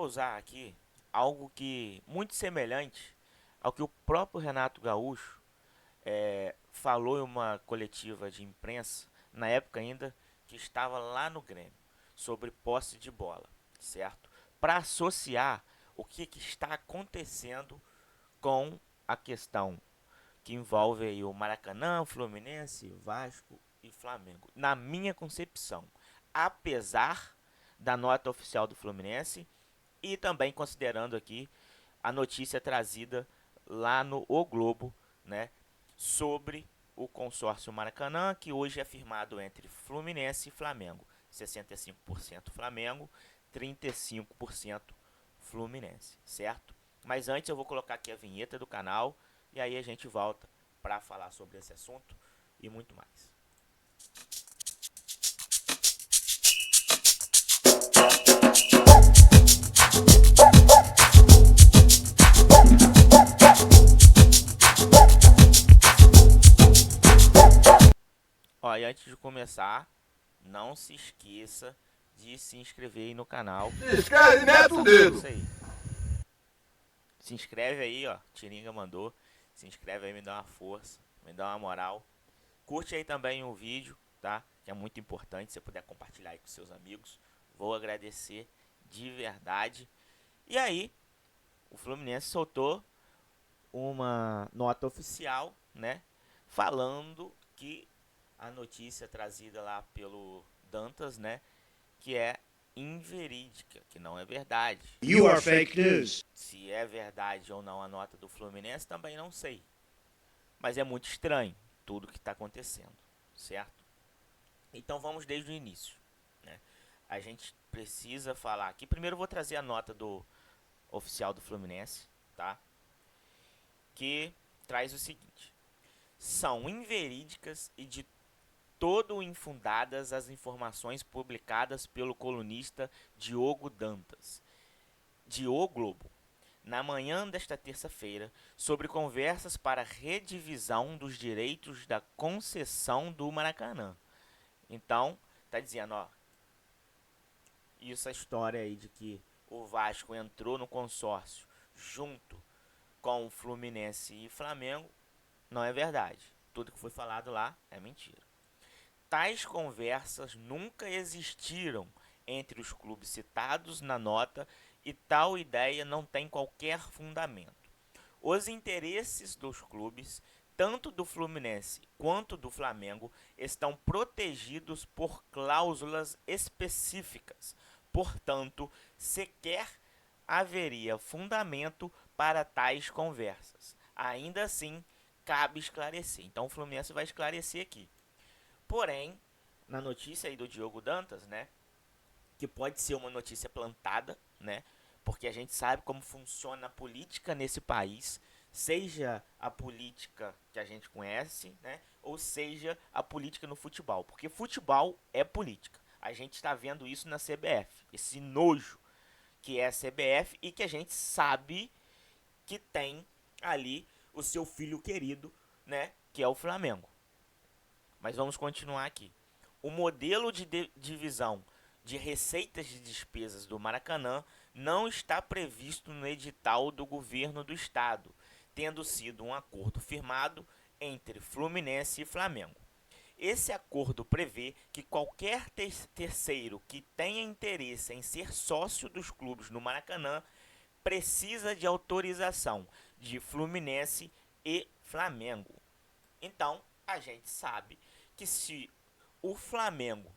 usar aqui algo que muito semelhante ao que o próprio Renato Gaúcho falou em uma coletiva de imprensa, na época ainda que estava lá no Grêmio, sobre posse de bola, certo? Para associar o que está acontecendo com a questão que envolve aí o Maracanã, Fluminense, Vasco e Flamengo. Na minha concepção, apesar da nota oficial do Fluminense e também considerando aqui a notícia trazida lá no O Globo, né, sobre o consórcio Maracanã, que hoje é firmado entre Fluminense e Flamengo. 65% Flamengo, 35% Fluminense, certo? Mas antes eu vou colocar aqui a vinheta do canal e aí a gente volta para falar sobre esse assunto e muito mais. Ó, e antes de começar, não se esqueça de se inscrever aí no canal. Se inscreve e mete o dedo. Se inscreve aí, ó. Tiringa mandou. Se inscreve aí, me dá uma força, me dá uma moral. Curte aí também o vídeo, tá? Que é muito importante. Se você puder compartilhar aí com seus amigos, vou agradecer de verdade. E aí, o Fluminense soltou uma nota oficial, né? Falando que a notícia trazida lá pelo Dantas, né? Que é inverídica, que não é verdade. You are fake news. Se é verdade ou não a nota do Fluminense, também não sei. Mas é muito estranho tudo que está acontecendo, certo? Então vamos desde o início, né? A gente precisa falar aqui. Primeiro eu vou trazer a nota do oficial do Fluminense, tá? Que traz o seguinte: são inverídicas e de todo infundadas as informações publicadas pelo colunista Diogo Dantas, de O Globo, na manhã desta terça-feira, sobre conversas para redivisão dos direitos da concessão do Maracanã. Então, tá dizendo, ó, essa história aí de que o Vasco entrou no consórcio junto com o Fluminense e Flamengo não é verdade. Tudo que foi falado lá é mentira. Tais conversas nunca existiram entre os clubes citados na nota e tal ideia não tem qualquer fundamento. Os interesses dos clubes, tanto do Fluminense quanto do Flamengo, estão protegidos por cláusulas específicas. Portanto, sequer haveria fundamento para tais conversas. Ainda assim, cabe esclarecer. Então o Fluminense vai esclarecer aqui. Porém, na notícia aí do Diogo Dantas, né, que pode ser uma notícia plantada, né, porque a gente sabe como funciona a política nesse país, seja a política que a gente conhece, né, ou seja a política no futebol, porque futebol é política. A gente está vendo isso na CBF, esse nojo que é a CBF e que a gente sabe que tem ali o seu filho querido, né, que é o Flamengo. Mas vamos continuar aqui. O modelo de divisão de receitas e despesas do Maracanã não está previsto no edital do governo do estado, tendo sido um acordo firmado entre Fluminense e Flamengo. Esse acordo prevê que qualquer terceiro que tenha interesse em ser sócio dos clubes no Maracanã precisa de autorização de Fluminense e Flamengo. Então, a gente sabe que se o Flamengo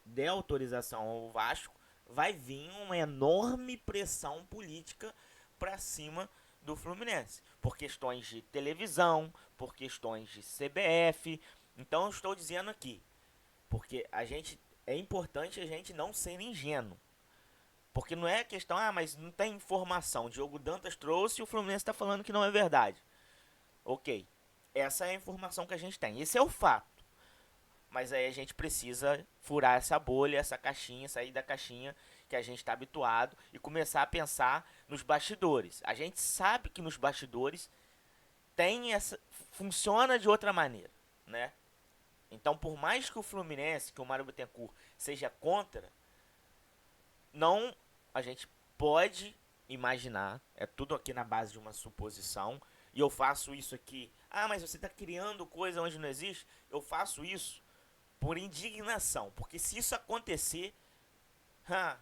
der autorização ao Vasco, vai vir uma enorme pressão política para cima do Fluminense, por questões de televisão, por questões de CBF. Então eu estou dizendo aqui, porque é importante a gente não ser ingênuo. Porque não é questão, mas não tem informação. Diogo Dantas trouxe e o Fluminense está falando que não é verdade. Ok, essa é a informação que a gente tem. Esse é o fato. Mas aí a gente precisa furar essa bolha, essa caixinha, sair da caixinha que a gente está habituado e começar a pensar nos bastidores. A gente sabe que nos bastidores funciona de outra maneira, né? Então, por mais que o Fluminense, que o Mário Bittencourt seja contra, não a gente pode imaginar, é tudo aqui na base de uma suposição, e eu faço isso aqui. Ah, mas você está criando coisa onde não existe? Eu faço isso por indignação, porque se isso acontecer, ha,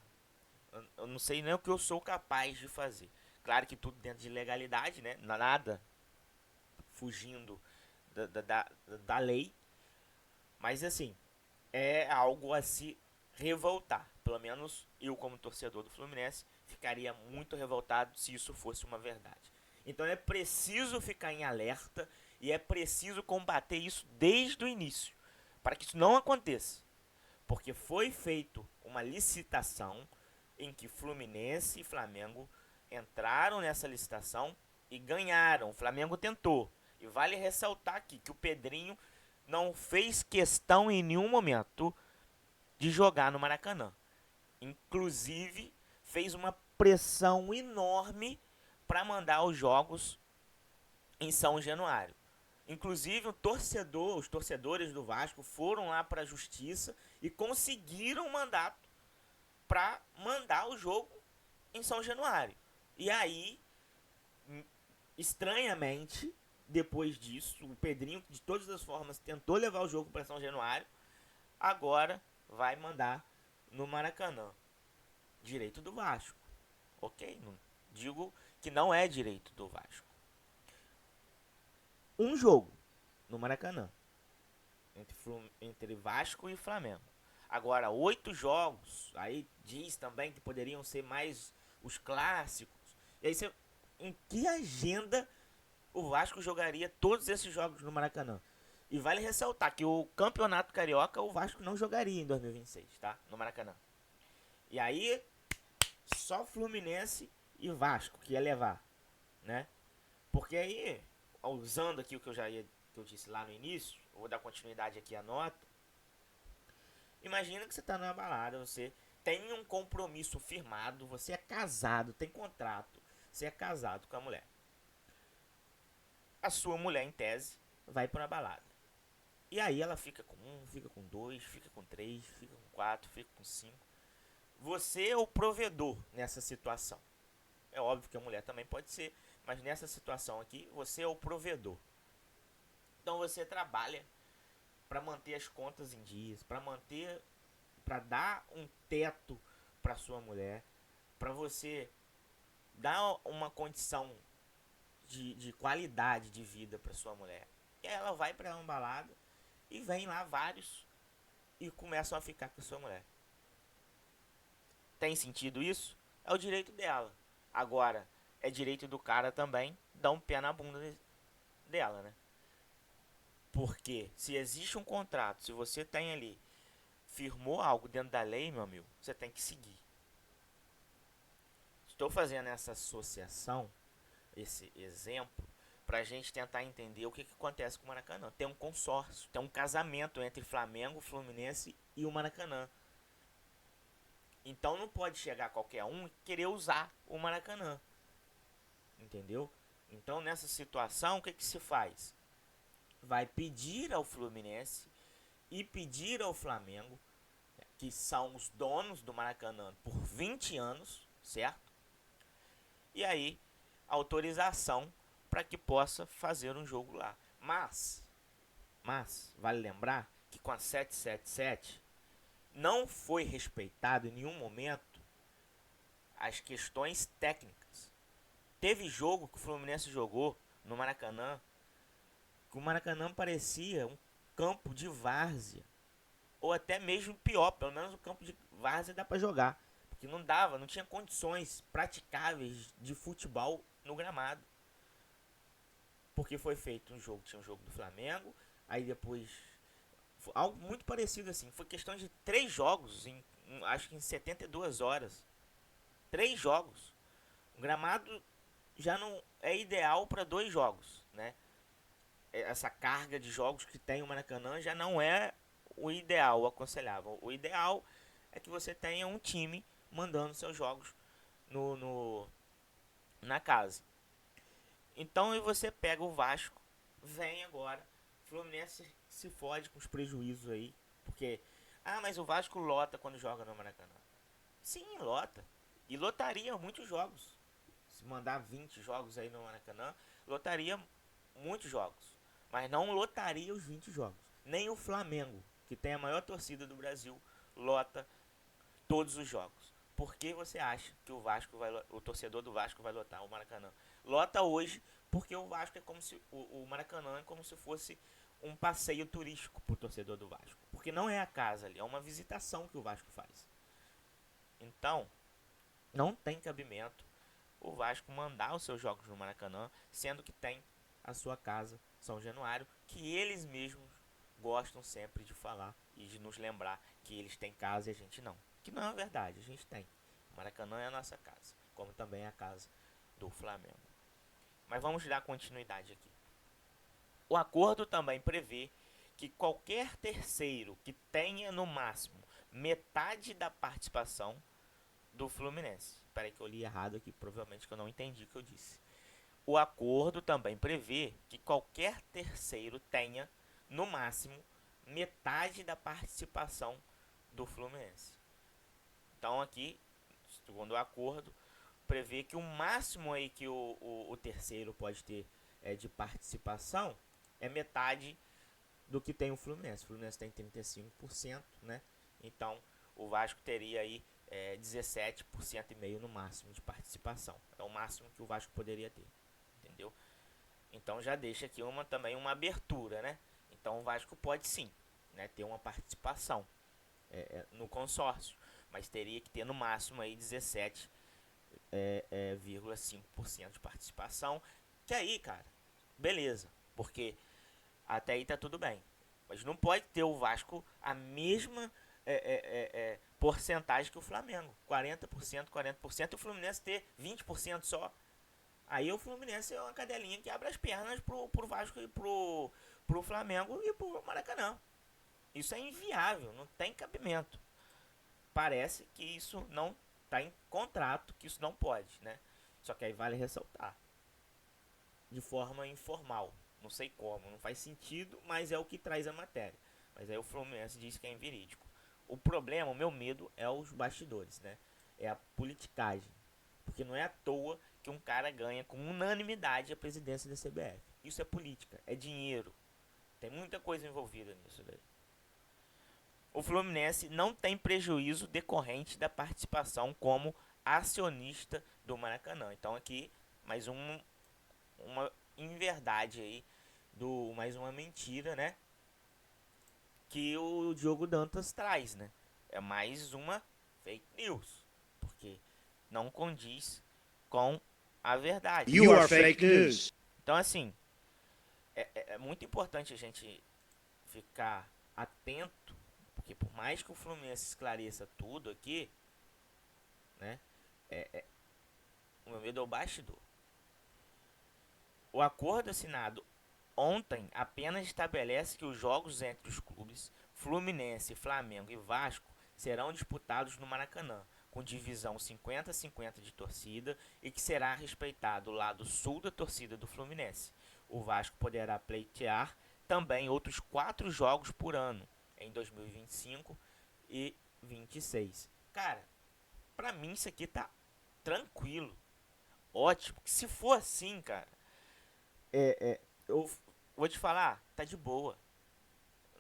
eu não sei nem o que eu sou capaz de fazer. Claro que tudo dentro de legalidade, né? Nada fugindo da lei, mas assim, é algo a se revoltar. Pelo menos eu, como torcedor do Fluminense, ficaria muito revoltado se isso fosse uma verdade. Então é preciso ficar em alerta e é preciso combater isso desde o início, para que isso não aconteça. Porque foi feito uma licitação em que Fluminense e Flamengo entraram nessa licitação e ganharam. O Flamengo tentou. E vale ressaltar aqui que o Pedrinho não fez questão em nenhum momento de jogar no Maracanã. Inclusive, fez uma pressão enorme para mandar os jogos em São Januário. Inclusive, os torcedores do Vasco foram lá para a justiça e conseguiram um mandato para mandar o jogo em São Januário. E aí, estranhamente, depois disso, o Pedrinho, de todas as formas, tentou levar o jogo para São Januário. Agora vai mandar no Maracanã. Direito do Vasco. Ok? Não digo que não é direito do Vasco. Um jogo no Maracanã entre Vasco e Flamengo. Agora, 8 jogos. Aí diz também que poderiam ser mais os clássicos. E aí você, em que agenda o Vasco jogaria todos esses jogos no Maracanã? E vale ressaltar que o Campeonato Carioca o Vasco não jogaria em 2026, tá? No Maracanã. E aí, só Fluminense e Vasco que ia levar, né? Porque aí, usando aqui o que eu disse lá no início, eu vou dar continuidade aqui à nota. Imagina que você tá numa balada, você tem um compromisso firmado, você é casado, tem contrato, você é casado com a mulher. A sua mulher, em tese, vai para uma balada. E aí ela fica com um, fica com dois, fica com três, fica com quatro, fica com cinco. Você é o provedor nessa situação. É óbvio que a mulher também pode ser, mas nessa situação aqui, você é o provedor. Então você trabalha para manter as contas em dias, para dar um teto para sua mulher, para você dar uma condição de qualidade de vida para sua mulher. E ela vai para uma balada e vem lá vários e começam a ficar com a sua mulher. Tem sentido isso? É o direito dela. Agora, é direito do cara também dar um pé na bunda dela, né? Porque se existe um contrato, se você tem ali, firmou algo dentro da lei, meu amigo, você tem que seguir. Estou fazendo essa associação, esse exemplo, para a gente tentar entender o que acontece com o Maracanã. Tem um consórcio, tem um casamento entre Flamengo, Fluminense e o Maracanã. Então não pode chegar qualquer um e querer usar o Maracanã. Entendeu? Então nessa situação, o que se faz? Vai pedir ao Fluminense e pedir ao Flamengo, que são os donos do Maracanã por 20 anos, certo? E aí, autorização para que possa fazer um jogo lá. Mas, vale lembrar que com a 777 não foi respeitado em nenhum momento as questões técnicas. Teve jogo que o Fluminense jogou no Maracanã, que o Maracanã parecia um campo de várzea, ou até mesmo pior, pelo menos o campo de várzea dá para jogar, porque não dava, não tinha condições praticáveis de futebol no gramado. Porque foi feito um jogo, tinha um jogo do Flamengo, aí depois algo muito parecido assim, foi questão de 3 jogos acho que em 72 horas. 3 jogos. O gramado já não é ideal para 2 jogos, né? Essa carga de jogos que tem o Maracanã já não é o ideal, o aconselhável. O ideal é que você tenha um time mandando seus jogos na casa. Então você pega o Vasco, vem agora, Fluminense se fode com os prejuízos aí, porque mas o Vasco lota quando joga no Maracanã. Sim, lota. E lotaria muitos jogos. Se mandar 20 jogos aí no Maracanã, lotaria muitos jogos. Mas não lotaria os 20 jogos. Nem o Flamengo, que tem a maior torcida do Brasil, lota todos os jogos. Por que você acha que o torcedor do Vasco vai lotar o Maracanã? Lota hoje porque o Vasco é como se o Maracanã é como se fosse um passeio turístico pro torcedor do Vasco, porque não é a casa ali, é uma visitação que o Vasco faz. Então, não tem cabimento o Vasco mandar os seus jogos no Maracanã, sendo que tem a sua casa, São Januário, que eles mesmos gostam sempre de falar e de nos lembrar que eles têm casa e a gente não. Que não é verdade, a gente tem. O Maracanã é a nossa casa, como também é a casa do Flamengo. Mas vamos dar continuidade aqui. O acordo também prevê que qualquer terceiro que tenha no máximo metade da participação do Fluminense. Espera aí que eu li errado aqui, provavelmente que eu não entendi o que eu disse. O acordo também prevê que qualquer terceiro tenha, no máximo, metade da participação do Fluminense. Então aqui, segundo o acordo, prevê que o máximo aí que o terceiro pode ter de participação é metade do que tem o Fluminense. O Fluminense tem 35%, né? Então o Vasco teria aí 17,5% no máximo de participação. É o máximo que o Vasco poderia ter, entendeu? Então já deixa aqui também uma abertura, né? Então o Vasco pode sim, né, ter uma participação no consórcio, mas teria que ter no máximo aí 17,5% de participação. Que aí, cara, beleza, porque até aí tá tudo bem. Mas não pode ter o Vasco a mesma porcentagem que o Flamengo. 40%, 40%, e o Fluminense ter 20% só. Aí o Fluminense é uma cadelinha que abre as pernas pro Vasco e pro Flamengo e pro Maracanã. Isso é inviável, não tem cabimento. Parece que isso não está em contrato, que isso não pode, né? Só que aí vale ressaltar. De forma informal. Não sei como, não faz sentido, mas é o que traz a matéria. Mas aí o Fluminense diz que é inverídico. O problema, o meu medo é os bastidores, né? É a politicagem. Porque não é à toa que um cara ganha com unanimidade a presidência da CBF. Isso é política, é dinheiro. Tem muita coisa envolvida nisso daí. O Fluminense não tem prejuízo decorrente da participação como acionista do Maracanã. Então aqui mais uma inverdade aí, mais uma mentira, né? Que o Diogo Dantas traz, né? É mais uma fake news, porque não condiz com a verdade. You are fake news. Então assim, é muito importante a gente ficar atento, porque por mais que o Fluminense esclareça tudo aqui, né? O meu medo é o bastidor. O acordo assinado ontem apenas estabelece que os jogos entre os clubes Fluminense, Flamengo e Vasco serão disputados no Maracanã, com divisão 50-50 de torcida, e que será respeitado o lado sul da torcida do Fluminense. O Vasco poderá pleitear também outros 4 jogos por ano, em 2025 e 26. Cara, pra mim isso aqui tá tranquilo, ótimo. Se for assim, cara, eu vou te falar, tá de boa.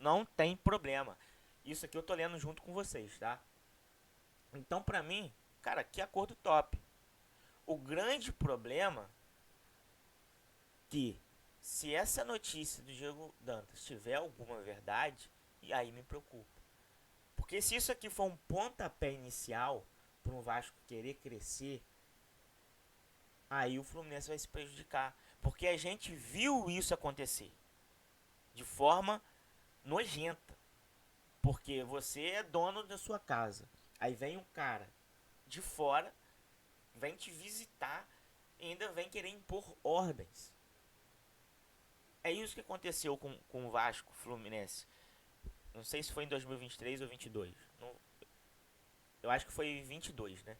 Não tem problema. Isso aqui eu tô lendo junto com vocês, tá? Então, pra mim, cara, que acordo top. O grande problema que se essa notícia do Diego Dantas tiver alguma verdade, e aí me preocupa. Porque se isso aqui for um pontapé inicial para um Vasco querer crescer, aí o Fluminense vai se prejudicar. Porque a gente viu isso acontecer de forma nojenta. Porque você é dono da sua casa. Aí vem um cara de fora, vem te visitar e ainda vem querer impor ordens. É isso que aconteceu com o Vasco Fluminense. Não sei se foi em 2023 ou 22. Não, eu acho que foi em 22, né?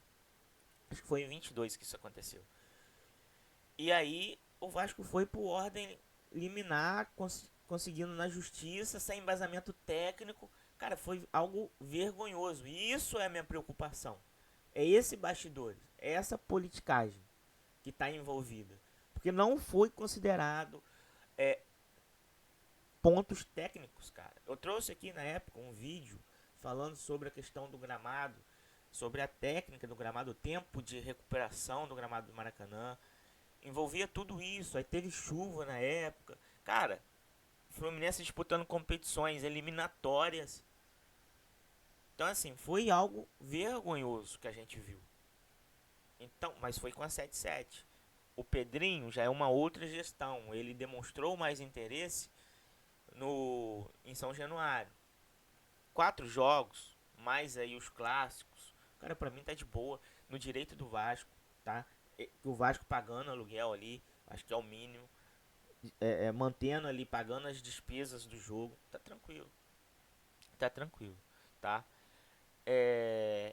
Acho que foi em 22 que isso aconteceu. E aí o Vasco foi por ordem liminar, conseguindo na justiça, sem embasamento técnico. Cara, foi algo vergonhoso. E isso é a minha preocupação. É esse bastidor, é essa politicagem que está envolvida. Porque não foi considerado pontos técnicos, cara. Eu trouxe aqui na época um vídeo falando sobre a questão do gramado, sobre a técnica do gramado, o tempo de recuperação do gramado do Maracanã. Envolvia tudo isso, aí teve chuva na época. Cara, o Fluminense disputando competições eliminatórias. Então, assim, foi algo vergonhoso que a gente viu. Então, mas foi com a 77. O Pedrinho já é uma outra gestão. Ele demonstrou mais interesse em São Januário. 4 jogos, mais aí os clássicos. Cara, pra mim tá de boa. No direito do Vasco, tá? O Vasco pagando aluguel ali, acho que é o mínimo. Mantendo ali, pagando as despesas do jogo. Tá tranquilo. Tá tranquilo, tá?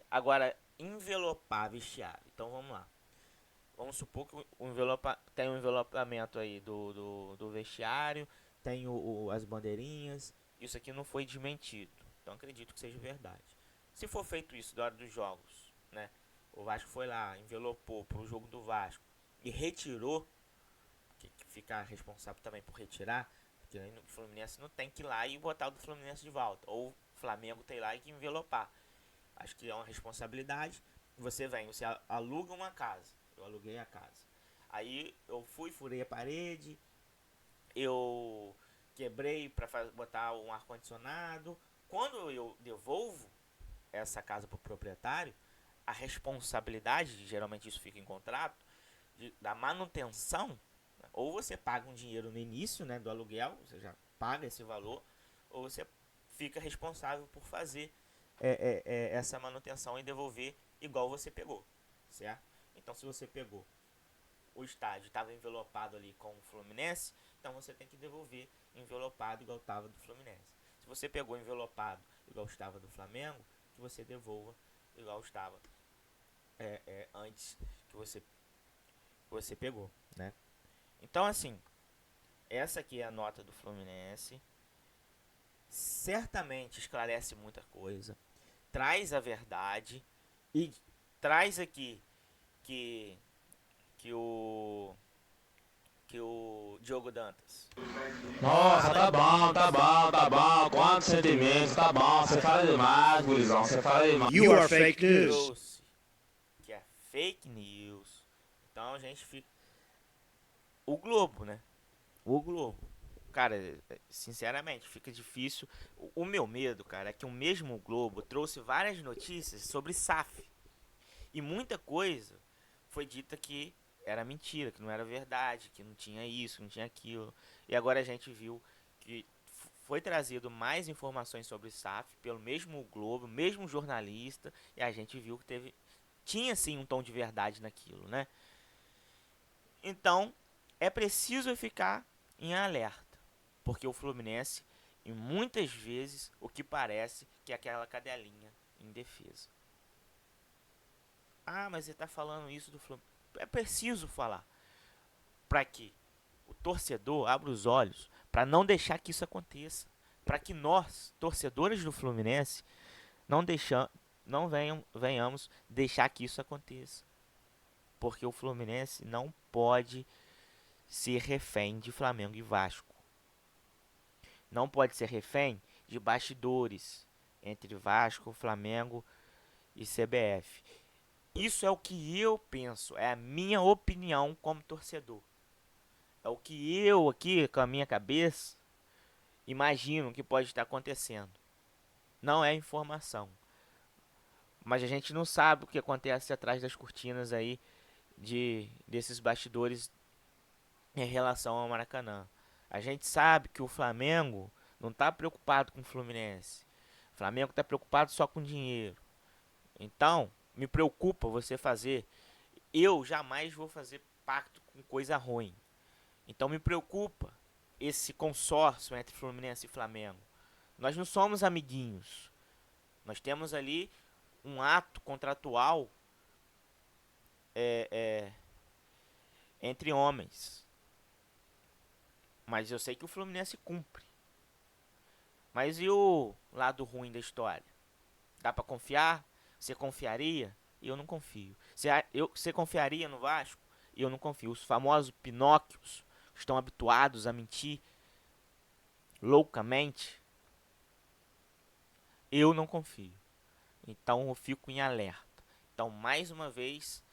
Agora, envelopar vestiário. Então vamos lá. Vamos supor que tem um envelopamento aí do vestiário, tem as bandeirinhas. Isso aqui não foi desmentido. Então acredito que seja verdade. Se for feito isso na hora dos jogos, né? O Vasco foi lá, envelopou pro jogo do Vasco e retirou, que fica responsável também por retirar, porque aí o Fluminense não tem que ir lá e botar o do Fluminense de volta. Ou o Flamengo tem lá e que envelopar. Acho que é uma responsabilidade. Você aluga uma casa. Eu aluguei a casa. Aí eu furei a parede. Eu quebrei para botar um ar-condicionado. Quando eu devolvo essa casa para o proprietário, a responsabilidade, geralmente isso fica em contrato, da manutenção, né? Ou você paga um dinheiro no início, né, do aluguel, você já paga esse valor, ou você fica responsável por fazer essa manutenção e devolver igual você pegou, certo? Então, se você pegou o estádio, estava envelopado ali com o Fluminense, então você tem que devolver envelopado igual estava do Fluminense. Se você pegou envelopado igual estava do Flamengo, que você devolva igual estava antes que você pegou, né? Então, assim, essa aqui é a nota do Fluminense. Certamente esclarece muita coisa, traz a verdade e traz aqui que o Diogo Dantas Nossa, tá bom, tá bom, tá bom. Quantos sentimentos, tá bom. Você fala demais, gurizão, você fala demais. You are fake news. trouxe que é fake news. Então a gente fica o Globo, né? O Globo. Cara, sinceramente, fica difícil. O meu medo, cara, é que o mesmo Globo trouxe várias notícias sobre SAF. E muita coisa foi dita que era mentira, que não era verdade, que não tinha isso, não tinha aquilo. E agora a gente viu que foi trazido mais informações sobre SAF pelo mesmo Globo, mesmo jornalista, e a gente viu que tinha sim um tom de verdade naquilo, né? Então, é preciso ficar em alerta, porque o Fluminense, e muitas vezes, o que parece que é aquela cadelinha em defesa. Ah, mas você está falando isso do Fluminense. É preciso falar para que o torcedor abra os olhos, para não deixar que isso aconteça, para que nós, torcedores do Fluminense, não venhamos deixar que isso aconteça, porque o Fluminense não pode ser refém de Flamengo e Vasco, não pode ser refém de bastidores entre Vasco, Flamengo e CBF. Isso é o que eu penso, é a minha opinião como torcedor. É o que eu aqui, com a minha cabeça, imagino que pode estar acontecendo. Não é informação. Mas a gente não sabe o que acontece atrás das cortinas aí desses bastidores em relação ao Maracanã. A gente sabe que o Flamengo não está preocupado com o Fluminense. O Flamengo está preocupado só com dinheiro. Então, me preocupa você fazer. Eu jamais vou fazer pacto com coisa ruim. Então me preocupa esse consórcio entre Fluminense e Flamengo. Nós não somos amiguinhos. Nós temos ali um ato contratual entre homens. Mas eu sei que o Fluminense cumpre. Mas e o lado ruim da história? Dá pra confiar? Você confiaria e eu não confio. Você confiaria no Vasco? E eu não confio. Os famosos Pinóquios estão habituados a mentir loucamente. Eu não confio. Então eu fico em alerta. Então, mais uma vez,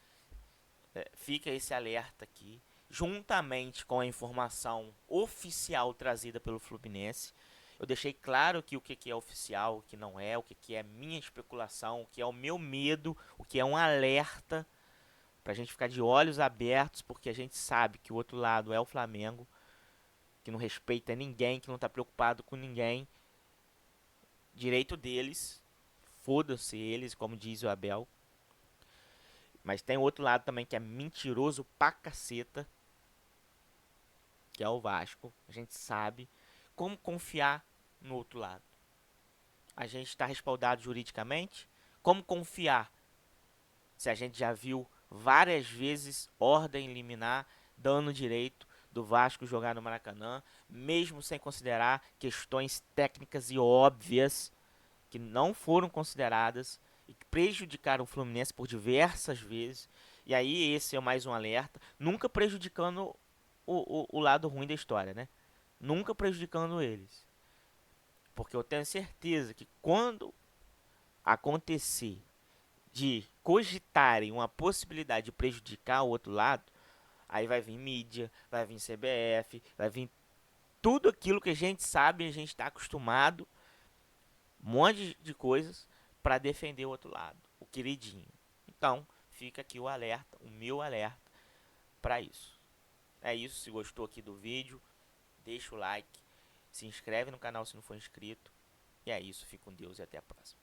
fica esse alerta aqui, juntamente com a informação oficial trazida pelo Fluminense. Eu deixei claro que o que é oficial, o que não é, o que é minha especulação, o que é o meu medo, o que é um alerta, pra gente ficar de olhos abertos, porque a gente sabe que o outro lado é o Flamengo, que não respeita ninguém, que não tá preocupado com ninguém. Direito deles, foda-se eles, como diz o Abel. Mas tem outro lado também que é mentiroso pra caceta, que é o Vasco. A gente sabe como confiar no outro lado. A gente está respaldado juridicamente. Como confiar se a gente já viu várias vezes ordem liminar dando direito do Vasco jogar no Maracanã, mesmo sem considerar questões técnicas e óbvias que não foram consideradas e que prejudicaram o Fluminense por diversas vezes. E aí esse é mais um alerta, nunca prejudicando o lado ruim da história, né? Nunca prejudicando eles. Porque eu tenho certeza que quando acontecer de cogitarem uma possibilidade de prejudicar o outro lado, aí vai vir mídia, vai vir CBF, vai vir tudo aquilo que a gente sabe, a gente está acostumado, um monte de coisas para defender o outro lado, o queridinho. Então, fica aqui o alerta, o meu alerta para isso. É isso, se gostou aqui do vídeo, deixa o like, se inscreve no canal se não for inscrito. E é isso, fique com Deus e até a próxima.